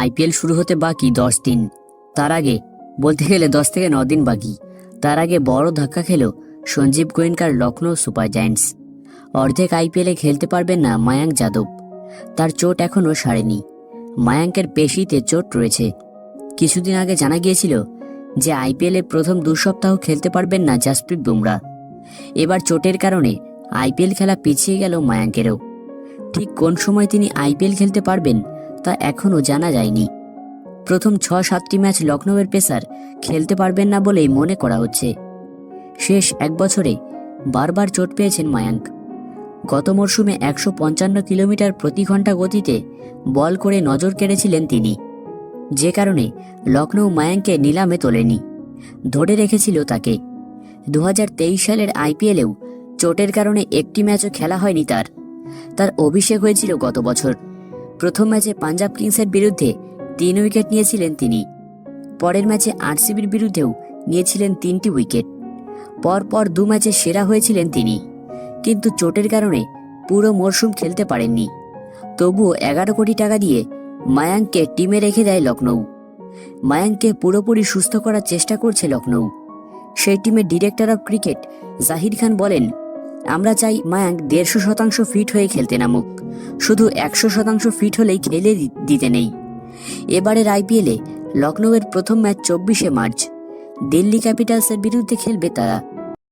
IPL শুরু হতে বাকি 10 দিন। তার আগে বলতে গেলে 10 থেকে 9 দিন বাকি। তার আগে বড় ধাক্কা খেল সঞ্জীব গোয়েঙ্কার লখনৌ সুপার জায়ান্টস। অর্ধেক আইপিএলে খেলতে পারবেন না মায়াঙ্ক যাদব। তার চোট এখনও সারেনি। মায়াঙ্কের পেশিতে চোট রয়েছে। কিছুদিন আগে জানা গিয়েছিল যে আইপিএলে প্রথম 2 সপ্তাহ খেলতে পারবেন না জাসপ্রীত বুমরা। এবার চোটের কারণে আইপিএল খেলা পিছিয়ে গেল মায়াঙ্কেরও। ঠিক কোন সময় তিনি আইপিএল খেলতে পারবেন তা এখনও জানা যায়নি। প্রথম 6-7টি ম্যাচ লখনৌয়ের পেসার খেলতে পারবেন না বলেই মনে করা হচ্ছে। শেষ 1 বছরে বারবার চোট পেয়েছেন মায়াঙ্ক। গত মরশুমে 155 কিলোমিটার প্রতি ঘন্টা গতিতে বল করে নজর কেড়েছিলেন তিনি, যে কারণে লখনৌ মায়াঙ্ককে নিলামে তোলেনি, ধরে রেখেছিল তাকে। 2023 সালের আইপিএলেও চোটের কারণে একটি ম্যাচও খেলা হয়নি তার অভিষেক হয়েছিল গত বছর। প্রথম ম্যাচে পাঞ্জাব কিংসের বিরুদ্ধে 3 উইকেট নিয়েছিলেন তিনি। পরের ম্যাচে আরসিবির বিরুদ্ধেও নিয়েছিলেন 3টি উইকেট। পরপর 2 ম্যাচে সেরা হয়েছিলেন তিনি, কিন্তু চোটের কারণে পুরো মরশুম খেলতে পারেননি। তবুও 11 কোটি টাকা দিয়ে মায়াঙ্ককে টিমে রেখে দেয় লখনৌ। মায়াঙ্ককে পুরোপুরি সুস্থ করার চেষ্টা করছে লখনৌ। সেই টিমের director of cricket Zaheer Khan বলেন, আমরা চাই মায়াঙ্ক 150% ফিট হয়ে খেলতে নামুক, শুধু 100% ফিট হলেই খেলে দিতে নেই। এবারের আইপিএলে লখনৌয়ের প্রথম ম্যাচ 24শে মার্চ দিল্লি ক্যাপিটালসের বিরুদ্ধে খেলবে তারা।